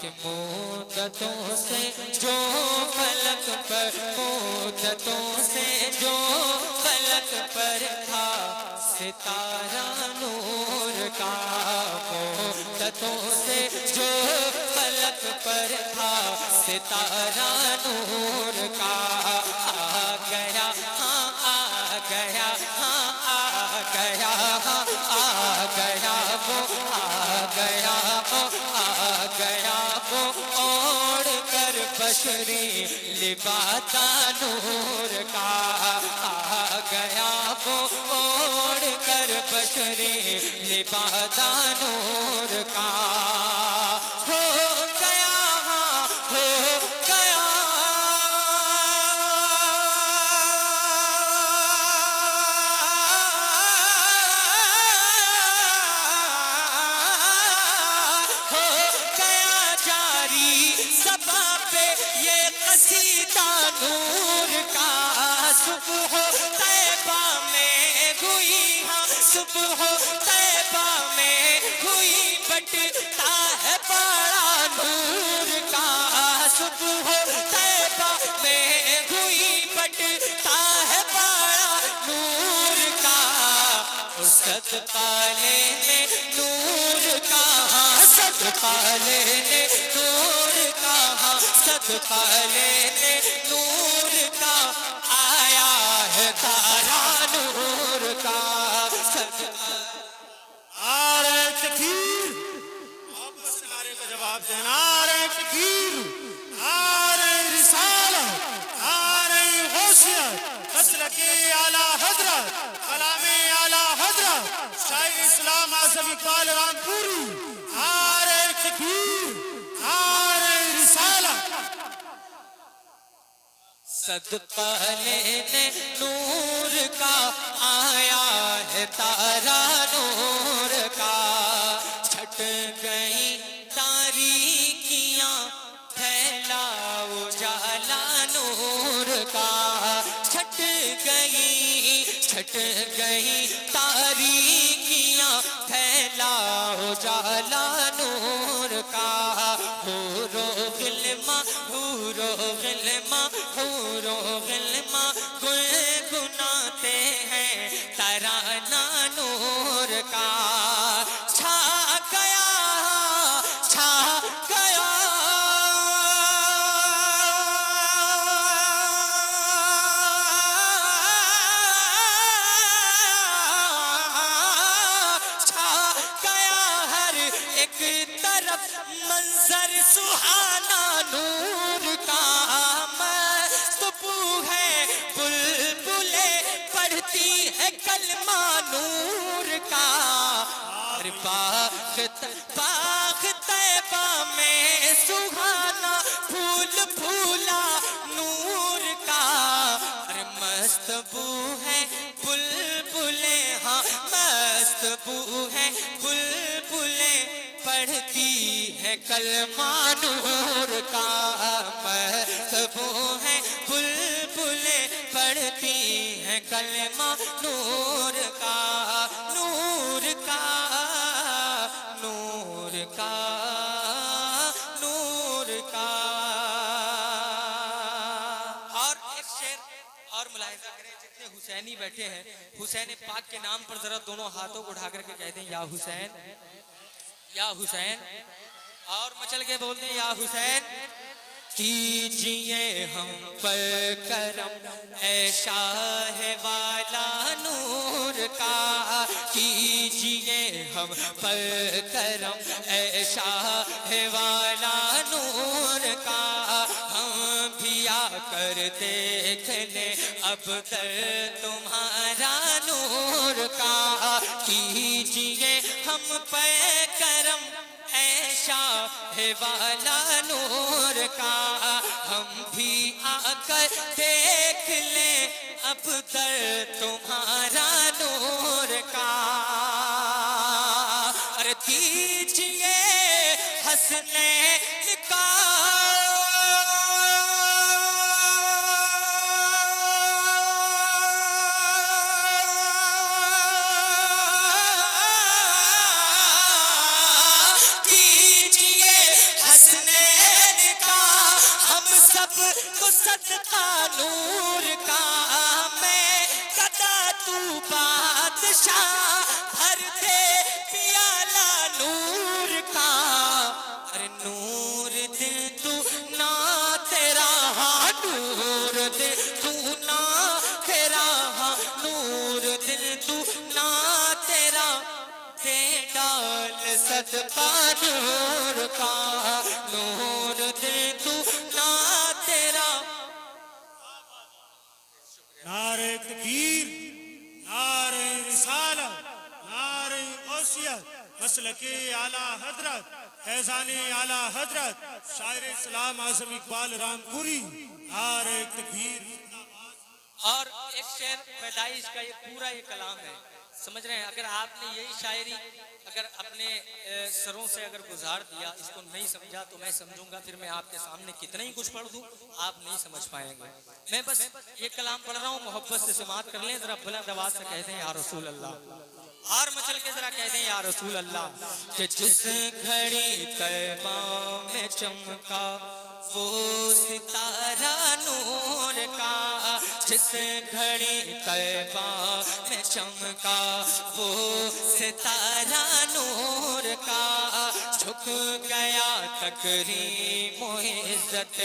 کہ مدتوں سے جو فلک پر مدتوں سے جو فلک پر تھا ستارہ نور کا، مدتوں سے جو فلک پر تھا ستارہ نور کا، آ گیا ہاں آ گیا ہاں آ گیا ہاں آ گیا وہ آ گیا وہ آ گیا وہ اوڑھ کر بشری لباس نور کا، آ گیا وہ اوڑھ کر بشری لباس نور کا، ہو گیا ہو گیا نور کا، صبح طیبہ میں ہوئی ہاں صبح طیبہ میں ہوئی بٹتا ہے بڑا نور کا، صبح طیبہ میں ہوئی بٹتا ہے بڑا نور کا، صدقہ لینے نور کا، صدقہ لینے نور کا، صدقہ لینے نور کا، آیا ہے تارا نور کا، نعرہ تکبیر، آپ اس نعرے کا جواب دیں، نعرہ تکبیر، نعرہ رسالت، نعرہ غوثیت، مسلک اعلی حضرت، کلام اعلی حضرت شاہ اسلام اعظم اقبال رامپوری، نعرہ تکبیر، نعرہ رسالت، صدقہ لینے نور کا، آیا ہے تارا نور کا، چھٹ گئی تاریکیاں پھیلا اجالا نور کا، چھٹ گئی تاریکیاں پھیلا اجالا نور کا، حور و غلماں حور و غلماں حور و غلماں گنگناتے ہیں ترانہ نور کا، چھا گیا چھا گیا چھا گیا ہر ایک طرف منظر سہانا نور کا، مست بو ہے بلبلیں پڑھتی ہے کلمہ نور کا، ہر باغ طیبہ میں سہانا پھول پھولا نور کا، ہر مست بو ہے بلبلیں ہاں مست بو ہے بلبلیں پڑھتی ہے کلمہ نور کا، مست بو ہے بلبلیں پڑھتی ہے کلمہ نور کا، نور کا نور کا نور کا۔ اور ایک شعر اور ملاحظہ کریں، جتنے حسینی بیٹھے ہیں حسین پاک کے نام پر ذرا دونوں ہاتھوں کو اٹھا کر کے کہتے ہیں یا حسین یا حسین، اور مچل کے بولتے ہیں یا حسین، کیجئے ہم پر کرم اے شاہ والا نور کا، کیجئے ہم پر کرم اے شاہ والا نور کا، ہم بھی آ کر دیکھ لیں اب در تمہارا نور کا، کیجئے ہم پر کرم اے شاہ والا نور کا، ہم بھی آ کر دیکھ لیں اب در تمہارا نور کا، اور دیجئے حسنین کا حسن صدقہ نور کا میں گدا تو بادشاہ بھر دے پیالہ نور کا ارے نور دے تو نا تیرا ہاں نور دے تو نا تیرا ہاں نور دے تو نا تیرا دے ڈال صدقہ نور کا نور دے تو نا تیرا نعرہ تکبیر، نعرہ رسالت، نعرہ غوثیت، مسلک اعلیٰ حضرت، فیضان اعلیٰ حضرت شاعر اسلام اعظم اقبال رامپوری، نعرہ تکبیر۔ اور ایک شعر پیدائش کا یہ پورا یہ کلام ہے، سمجھ رہے ہیں؟ اگر آپ نے یہی شاعری اگر اپنے سروں سے اگر گزار دیا، اس کو نہیں سمجھا تو میں سمجھوں گا پھر میں آپ کے سامنے کتنا ہی کچھ پڑھ دوں آپ نہیں سمجھ پائیں گے۔ میں بس یہ کلام پڑھ رہا ہوں، محبت سے سماعت کر لیں، ذرا بلند آواز سے کہتے ہیں یا رسول اللہ، اور مچل کے ذرا کہتے ہیں یا رسول اللہ کہ جس گھڑی طیبہ میں چمکا وہ ستارہ نور کا، جس گھڑی طیبہ میں چمکا وہ ستارہ نور کا، جھک گیا تکریم و عزت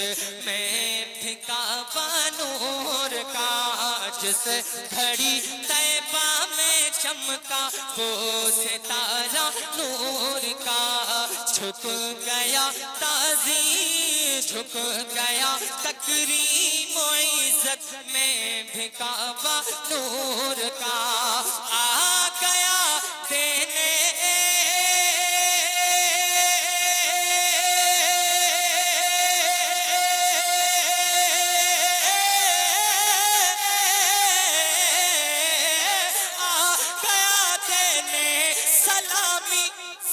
میں پھکاوا نور کا، جس گھڑی طیبہ میں چمکا وہ ستارہ نور کا، جھک گیا تعظیم، جھک گیا تکریم و عزت میں بھکاوا نور کا، آ گیا دینے سلامی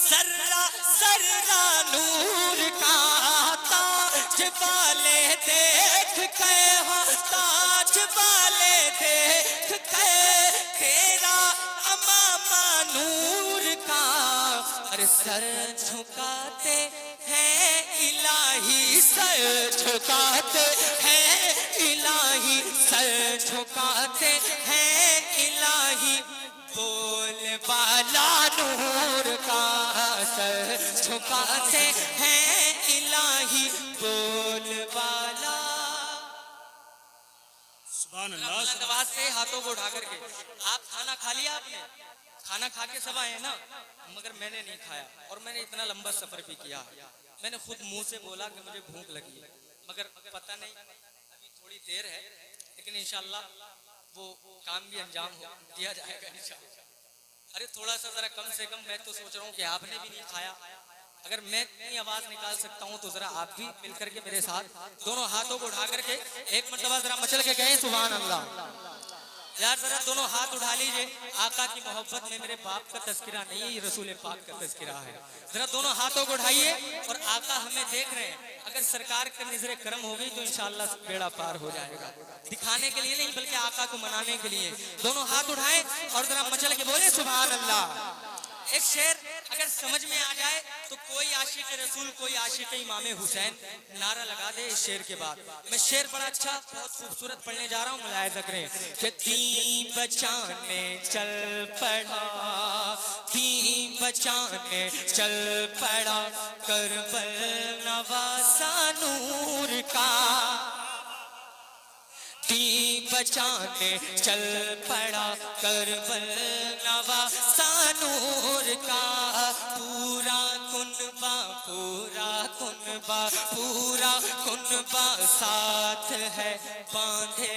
ذرہ ذرہ نور کا، تاج والے دیکھ کے ہاں تاج والے دیکھ کے تیرا امامہ نور کا، ارے سر جھکاتے ہیں الہی، سر جھکاتے ہیں الہی، سر جھکاتے ہیں الہی، بول بالا نور کا، سر جھکاتے ہیں الہی، بول بالا۔ سبحان اللہ۔ بلند آواز سے ہاتھوں کو اٹھا کر کے، آپ کھانا کھا لیا؟ آپ نے کھانا کھا کے سب آئے نا، مگر میں نے نہیں کھایا، اور میں نے اتنا لمبا سفر بھی کیا، میں نے خود منہ سے بولا کہ مجھے بھوک لگی ہے، مگر پتہ نہیں ابھی تھوڑی دیر ہے، لیکن انشاءاللہ وہ کام بھی انجام دیا جائے گا انشاءاللہ۔ ارے تھوڑا سا ذرا کم سے کم، میں تو سوچ رہا ہوں کہ آپ نے بھی نہیں کھایا، اگر میں اتنی آواز نکال سکتا ہوں تو ذرا آپ بھی مل کر کے میرے ساتھ دونوں ہاتھوں کو اٹھا کر کے ایک مرتبہ ذرا مچل کے کہیں سبحان اللہ۔ یار ذرا دونوں ہاتھ اٹھا لیجئے، آقا کی محبت میں میرے باپ کا تذکرہ نہیں، یہ رسول پاک کا تذکرہ ہے، ذرا دونوں ہاتھوں کو اٹھائیے، اور آقا ہمیں دیکھ رہے ہیں، اگر سرکار کا نظر کرم ہوگی تو انشاءاللہ بیڑا پار ہو جائے گا، دکھانے کے لیے نہیں بلکہ آقا کو منانے کے لیے، دونوں ہاتھ اٹھائیں اور ذرا مچل کے بولے سبحان اللہ۔ ایک شعر اگر سمجھ میں آ جائے تو کوئی عاشق رسول، کوئی عاشق امام حسین نعرہ لگا دے اس شعر کے بعد۔ میں شعر بڑا اچھا بہت خوبصورت پڑھنے جا رہا ہوں، ملاحظہ کریں کہ دین بچانے چل پڑا، دین بچانے چل پڑا، کربل نواسا نور کا، دین بچانے چل پڑا، کربل نواسا نور کا، پورا کنبہ پورا کنبہ پورا کنبہ ساتھ ہے باندھے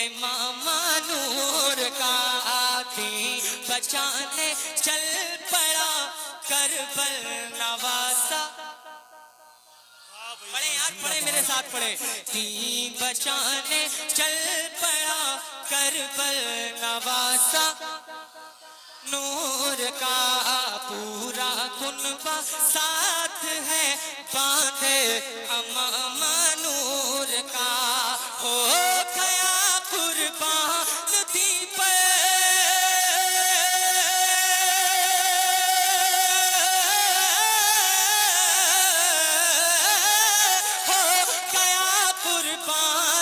امام نور کا، دین بچانے چل پڑا، کربل نواسا۔ پڑھیں یار، پڑھیں میرے ساتھ پڑھیں، دین بچانے چل پڑا، کربل نواسا نور کا، پورا کنبہ ساتھ ہے باندھے امام نور کا، ہو گیا قربان دی پر ہو گیا قربان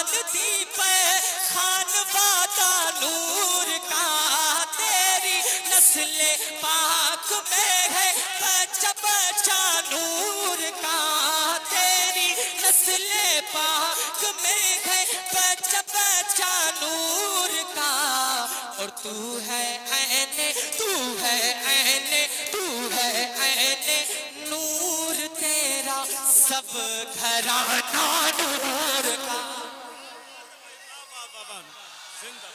نسل پاک میں ہے بچہ بچہ نور کا، تیری نسل پاک میں ہے بچہ بچہ نور کا، اور تو ہے عین، تو ہے عین، تو ہے عین نور، تیرا سب گھرانہ نور کا۔ بابا زندہ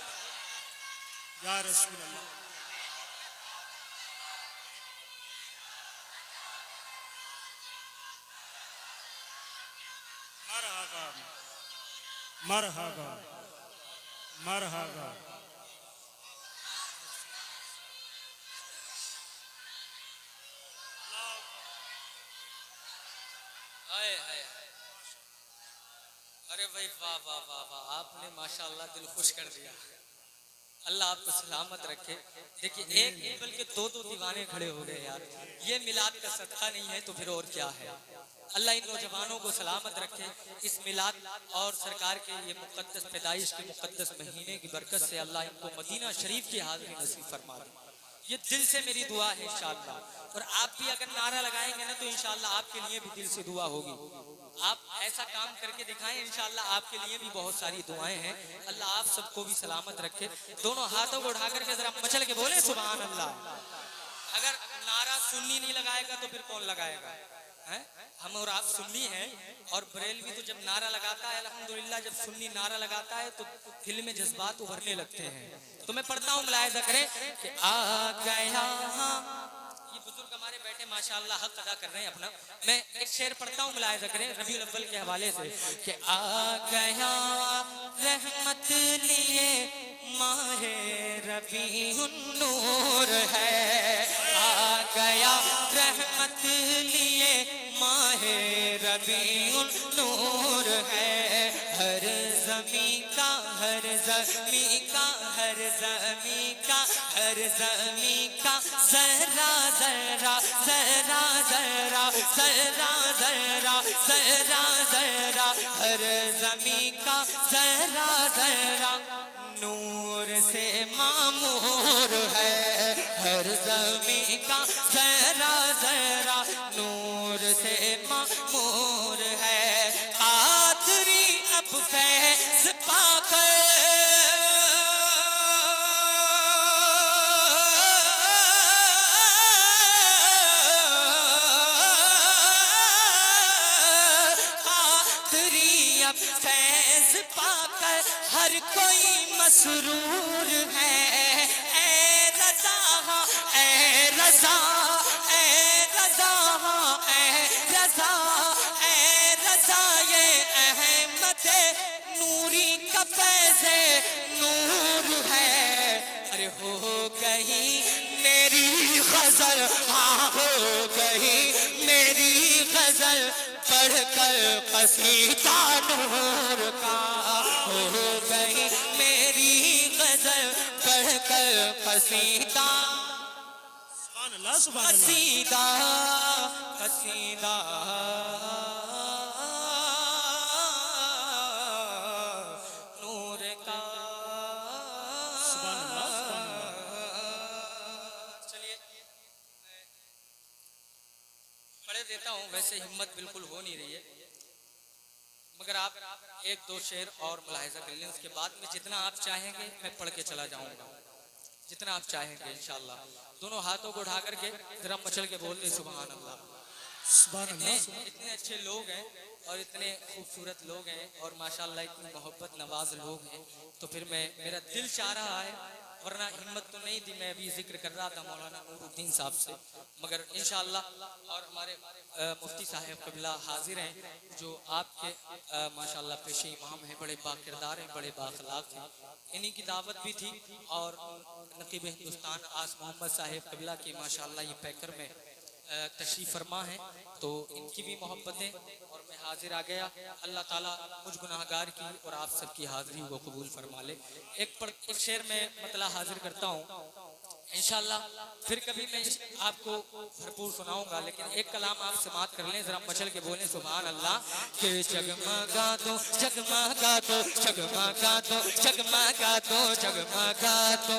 یا رسول اللہ۔ مرحبا مرحبا مرحبا۔ ارے بھائی واہ واہ واہ واہ، آپ نے ماشاءاللہ دل خوش کر دیا، اللہ آپ کو سلامت رکھے۔ دیکھیے ایک نہیں بلکہ دو دیوانے کھڑے ہو گئے یار، یہ میلاد کا صدقہ نہیں ہے تو پھر اور کیا ہے۔ اللہ ان نوجوانوں کو سلامت رکھے، اس میلاد اور سرکار کے یہ مقدس پیدائش کے مقدس مہینے کی برکت سے اللہ ان کو مدینہ شریف کی حاضری نصیب فرما دے، یہ دل سے میری دعا ہے انشاءاللہ۔ اور آپ بھی اگر نعرہ لگائیں گے نا تو انشاءاللہ آپ کے لیے بھی دل سے دعا ہوگی، آپ ایسا کام کر کے دکھائیں، انشاءاللہ آپ کے لیے بھی بہت ساری دعائیں ہیں۔ اللہ آپ سب کو بھی سلامت رکھے۔ دونوں ہاتھوں کو اٹھا کر کے ذرا مچل کے بولیں سبحان اللہ۔ اگر نعرہ سنی نہیں لگائے گا تو پھر کون لگائے گا؟ ہم اور آپ سنی ہیں، اور بریلوی تو جب نعرہ لگاتا ہے الحمدللہ، جب سنی نعرہ لگاتا ہے تو دل میں جذبات ابھرنے لگتے ہیں۔ تو میں پڑھتا ہوں، ملاحظہ کریں کہ آ گیا، یہ بزرگ ہمارے بیٹھے ماشاءاللہ حق ادا کر رہے ہیں اپنا۔ میں ایک شعر پڑھتا ہوں، ملاحظہ کریں ربیع الاول کے حوالے سے کہ آ گیا رحمت لیے ماہ ربیع النور ہے، آ گیا رحمت لیے ماہ ربیع النور ہے، ہر زمین کا، ہر زمین کا، ہر زمین کا، ہر زمین کا ذرہ ذرہ، ذرہ ذرہ، ذرہ ذرہ، ذرہ ذرہ، ہر زمین کا ذرہ ذرہ نور سے معمور ہے، ہر زمین کا ذرہ ذرہ نور سے معمور ہے، قادری اب فیض پا کر فیض پا کر ہر کوئی مسرور ہے، اے رضا، اے رضا، اے رضا، اے رضا، اے رضا، یہ احمد نوری کا فیض نور ہے۔ ارے ہو گئی میری غزل، ہاں ہو گئی میری غزل، پڑھ کر قصیدہ نور کا، ہو گئی میری غزل پڑھ کر قصیدہ، سبحان اللہ سبحان اللہ۔ قصیدہ، قصیدہ نور کا۔ سبحان اللہ سبحان اللہ۔ چلیے پڑھ دیتا ہوں، ویسے ہمت بالکل ہو نہیں رہی ہے، مگر آپ ایک دو شعر اور ملاحظہ کر لیں، اس کے بعد میں جتنا آپ چاہیں گے میں پڑھ کے چلا جاؤں گا، جتنا آپ چاہیں گے انشاءاللہ۔ دونوں ہاتھوں کو اٹھا کر کے ذرا مچل کے بول دیں سبحان اللہ۔ سبحان اللہ۔ اتنے اچھے لوگ ہیں اور اتنے خوبصورت لوگ ہیں اور ماشاءاللہ اتنی محبت نواز لوگ ہیں، تو پھر میرا دل چاہ رہا ہے، ورنہ ہمت تو نہیں تھی، میں ابھی ذکر کر رہا تھا مولانا نور الدین صاحب سے، مگر انشاءاللہ اور ہمارے مفتی صاحب قبلہ حاضر ہیں جو آپ کے ماشاءاللہ پیش امام ہیں، بڑے با کردار ہیں، بڑے با اخلاق ہیں، انہی کی دعوت بھی تھی، اور نقیب ہندوستان آس محمد صاحب قبلہ کی ماشاءاللہ یہ پیکر میں تشریف فرما ہے، تو ان کی بھی محبتیں اور میں حاضر آ گیا۔ اللہ تعالیٰ مجھ گناہگار کی اور آپ سب کی حاضری کو قبول فرما لے۔ ایک شعر میں مطلع حاضر کرتا ہوں انشاءاللہ، پھر کبھی میں آپ کو بھرپور سناؤں گا، لیکن ایک کلام آپ سماعت کر لیں، ذرا مچل کے بولیں سبحان اللہ کہ جگمگا دو، جگمگا دو، جگمگا دو، جگمگا دو، جگمگا دو،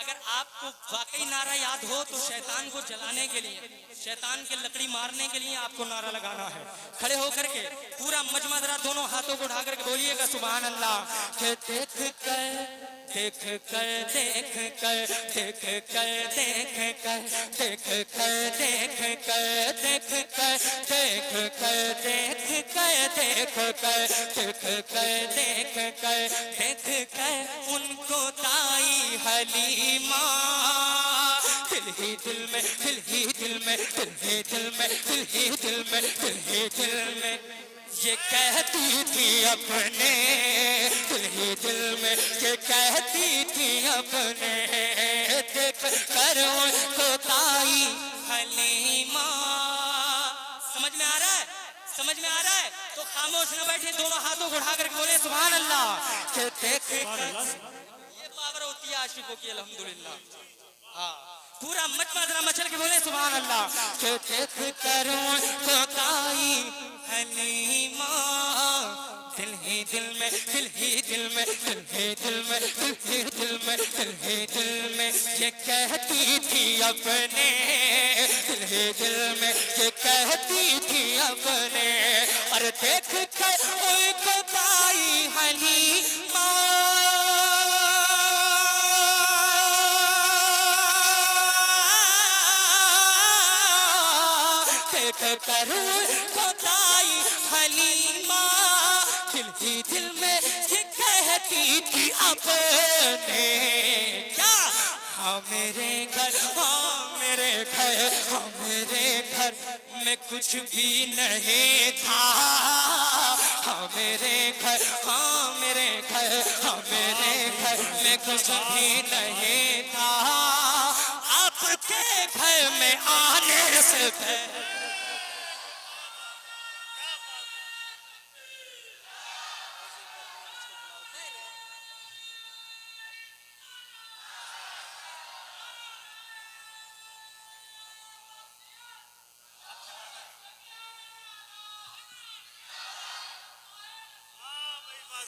اگر آپ کو واقعی نعرہ یاد ہو تو شیطان کو جلانے کے لیے، شیطان کے لکڑی مارنے کے لیے آپ کو نعرہ لگانا ہے. کھڑے ہو کر کے پورا مجمع ذرا دونوں ہاتھوں کو اٹھا کر کے بولیے گا سبحان اللہ. کہ دیکھ کر دیکھ کر دیکھ کر دیکھ کر دیکھ کر دیکھ کر دیکھ کر دیکھ کر دیکھ کر دیکھ کر دیکھ کر دیکھ کر دیکھ کر دیکھ کر ان کو تائی حلیمہ دل ہی دل میں دل ہی دل میں دل ہی دل میں دل ہی دل میں دل ہی دل میں یہ کہتی تھی اپنے دل ہی دل میں یہ کہتی تھی اپنے دیکھ کر ان کو تائی حلیمہ. سمجھ میں آ رہا ہے؟ سمجھ میں آ رہا ہے؟ تو خاموش نہ بیٹھے، دونوں ہاتھوں کو اٹھا کر کے بولے سبحان اللہ. کہ دیکھ کر یہ پاور ہوتی ہے عاشقوں کی الحمدللہ. ہاں پورا مجمع ذرا مچل کے بولے سبحان اللہ. کہ دیکھ کر ان کو تائی حلیمہ دل ہی دل میں دل ہی دل میں دل ہی دل میں دل ہی دل میں دل ہی دل میں یہ کہتی تھی اپنے دل ہی دل میں یہ کہتی تھی اپنے. اور دیکھ کر ان کو تائی حلیمہ دیکھ کر خدائی حلیمہ دل ہی دل میں یہ کہتی تھی اپنے کیا ہاں میرے گھر ہاں میرے گھر ہاں میرے گھر میں کچھ بھی نہیں تھا. ہاں میرے گھر ہاں میرے گھر ہاں میرے گھر میں کچھ بھی نہیں تھا. آپ کے گھر میں آنے سے پہلے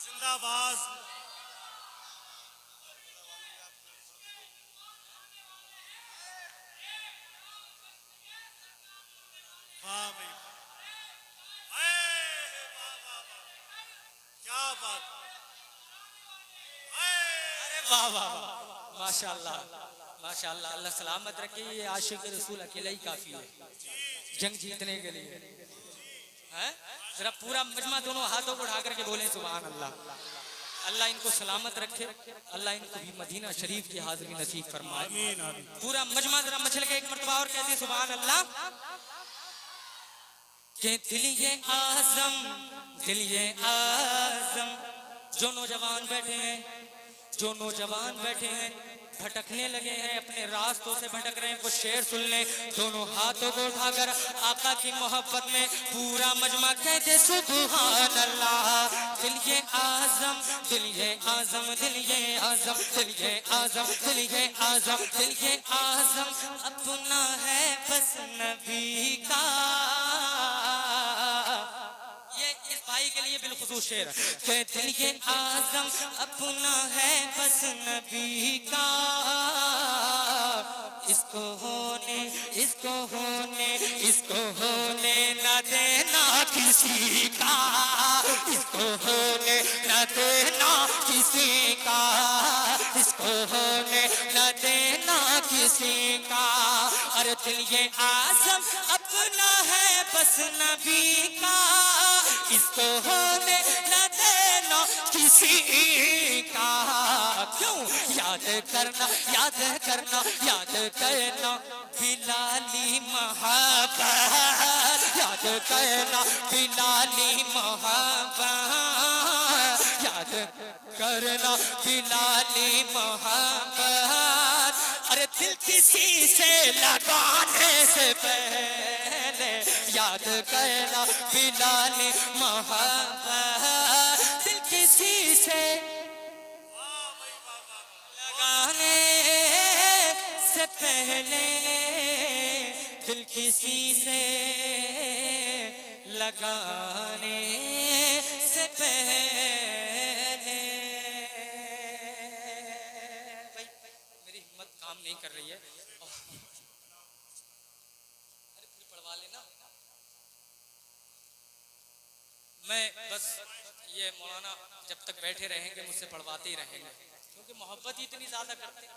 زندہ باد. واہ بھائی کیا بات. ارے واہ واہ واہ ماشاء اللہ ماشاء اللہ. اللہ سلامت رکھے. یہ عاشق رسول اکیلا ہی کافی ہے جنگ جیتنے کے لیے. ذرا پورا مجمع دونوں ہاتھوں کو اٹھا کر کے بولیں سبحان اللہ. اللہ ان کو سلامت رکھے. اللہ ان کو بھی مدینہ شریف کی حاضری نصیب فرمائے. آمین آمین. پورا مجمع ذرا مچل کے ایک مرتبہ اور کہتے ہیں سبحان اللہ. کہ دل یہ اعظم جو نوجوان بیٹھے ہیں جو نوجوان بیٹھے ہیں بھٹکنے لگے ہیں اپنے راستوں سے بھٹک رہے ہیں وہ شعر سن لیں. دونوں ہاتھوں کو اٹھا کر آقا کی محبت میں پورا مجمع کہتے سبحان اللہ. دل یہ اعظم دل یہ اعظم دل یہ اعظم دل یہ اعظم دل یہ اعظم دل یہ اعظم اپنا ہے بس نبی کا. یہ اس بھائی کے لیے بالخصوص شعر کہ دل یہ اعظم اپنا ہے بس نبی کا. اس کو ہونے اس کو ہونے اس کو ہونے نہ دینا کسی کا. اس کو ہونے نہ دینا کسی کا. اس کو ہونے نہ دینا کسی کا. اور دل یہ اعظم اپنا ہے بس نبی کا. اس کو ہونے نہ دینا کسی کا. کیوں یاد کرنا یاد کرنا یاد کرنا بلالی محبت. یاد کرنا بلالی محبت. یاد کرنا بلالی محبت. ارے دل کسی سے لگانے سے پہلے یاد کرنا بلالی محبت. دل کسی سے لگانے سے پہلے دل کسی سے لگانے سے پہلے. میری ہمت میں بس یہ مولانا جب تک بیٹھے رہیں گے مجھ سے پڑھواتے ہی رہیں گے، کیونکہ محبت ہی اتنی زیادہ کرتے ہیں،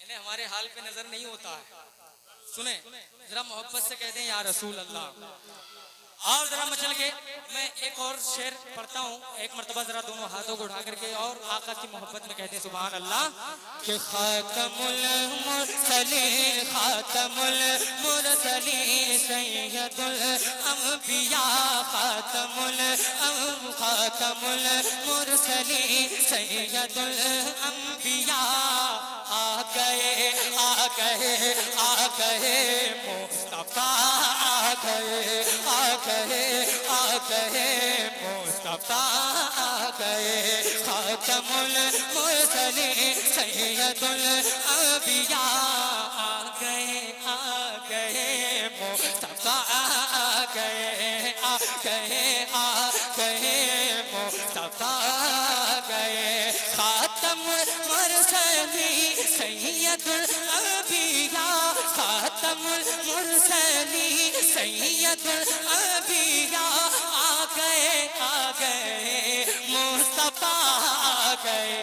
انہیں ہمارے حال پہ نظر نہیں ہوتا ہے۔ سنیں ذرا محبت سے کہہ دیں یا رسول اللہ، اور ذرا مچل کے میں ایک اور شعر پڑھتا ہوں، ایک مرتبہ ذرا دونوں ہاتھوں کو اٹھا کر کے اور آقا کی محبت میں کہتے ہیں سبحان اللہ کہ خاتم المرسلین خاتم المرسلین سید الانبیاء خاتم المرسلین سید الانبیاء آ گئے آ گئے آ گئے مصطفیٰ آ گئے آ گئے آ گئے مصطفیٰ آ گئے خاتم المرسلین سید الانبیاء آ گئے مصطفیٰ آ گئے آ گئے آ گئے مصطفیٰ آ گئے خاتم المرسلین سید الانبیاء خاتم المرسلین سید الانبیاء آ گئے مصطفیٰ آ گئے۔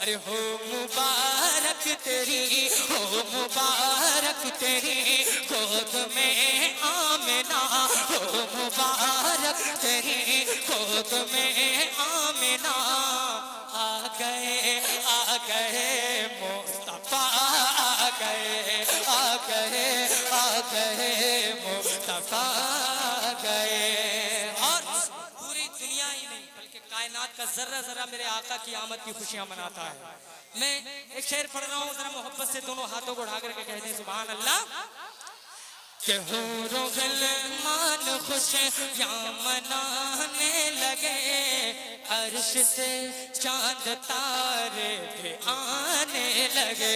ارے ہو مبارک تیری ہو مبارک تیری گود میں آمنہ ہو مبارک تیری گود میں آمنہ آ گئے مصطفیٰ آ گئے مصطفیٰ آ گئے۔ اور پوری دنیا ہی نہیں بلکہ کائنات کا ذرہ ذرہ میرے آقا کی آمد کی خوشیاں مناتا ہے۔ میں ایک شعر پڑھ رہا ہوں، ذرا محبت سے دونوں ہاتھوں کو اٹھا کر کے کہتے ہیں سبحان اللہ کہ حور و غلمان خوشیاں منانے لگے، عرش سے چاند تارے بھی آنے لگے،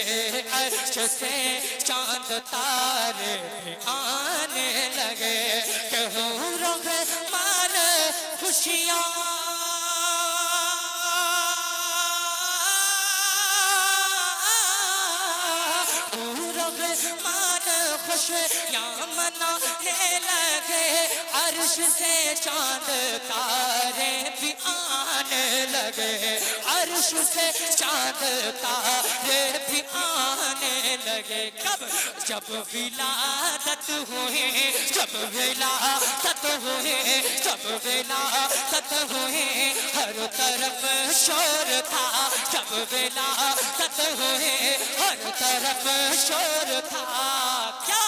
عرش سے چاند تارے بھی آنے لگے کہ حور و غلمان خوشیاں خوشیاں منانے لگے، عرش سے چاند تارے بھی آنے لگے، عرش سے چاند تارے بھی آنے لگے۔ کب جب ولادت ہوئے جب ولادت ہوئے جب ولادت ہوئے ہر طرف شور تھا، جب ولادت ہوئے ہر طرف شور تھا، کیا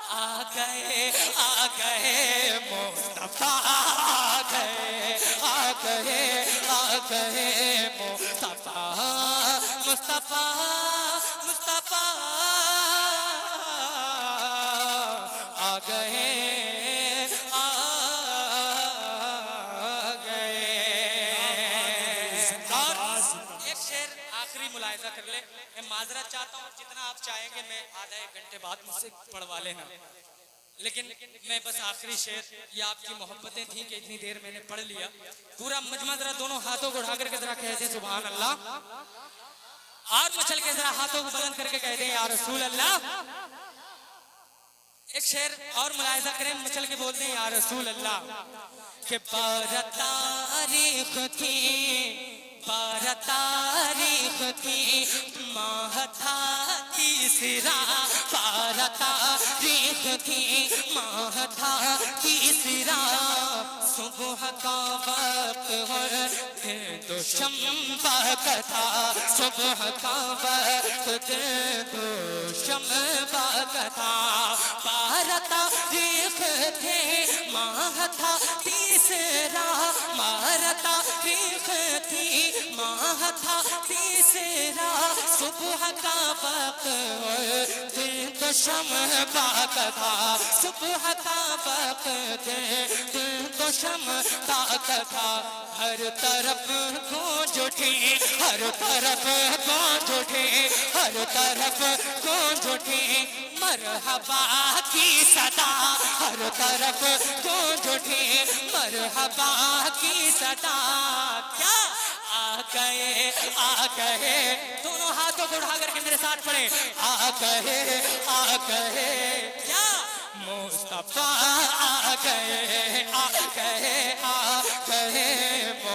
آ گئے مصطفیٰ آ گئے مصطفیٰ مصطفیٰ مصطفیٰ آ گئے ایک شعر آخری ملاحظہ کر لے، میں معذرت چاہتا ہوں، جتنا آپ چاہیں گے میں آدھا ایک گھنٹے بعد مجھ سے پڑھوا لینا، لیکن میں بس آخری شعر، یہ آپ کی محبتیں تھیں کہ اتنی دیر میں نے پڑھ لیا۔ پورا مجمع ذرا دونوں ہاتھوں کو اٹھا کر کے ذرا کہتے ہیں سبحان اللہ، اور مچل کے ذرا ہاتھوں کو بلند کر کے کہتے ہیں یا رسول اللہ۔ ایک شعر اور ملاحظہ کریں، مچل کے بولتے ہیں یا رسول اللہ کہ بارہ تاریخ تھی بارہ تاریخ تھی ماہ تھا تیسرا، بارہ تاریخ تھی ماہ تھا تیسرا، صبح کا وقت تو شمبہ کا تھا، صبح کا وقت تو شمبہ کا تھا، بارہ تاریخ تھے ماہ تھا تیسرا، بارہ تاریخ تھی ماہ تھا تیسرا، صبح کا وقت دل تو شمبہ کا تھا، صبح کا وقت دل تو شمبہ کا تھا، ہر طرف گونج اٹھی ہر طرف گونج اٹھی ہر طرف گونج اٹھی مرحبا کی صدا، ہر طرف گونج اٹھی مرحبا کی صدا، کیا آ گئے دونوں ہاتھوں کو اٹھا کر کے میرے ساتھ پڑھیں، آ گئے کیا مصطفیٰ آ گئے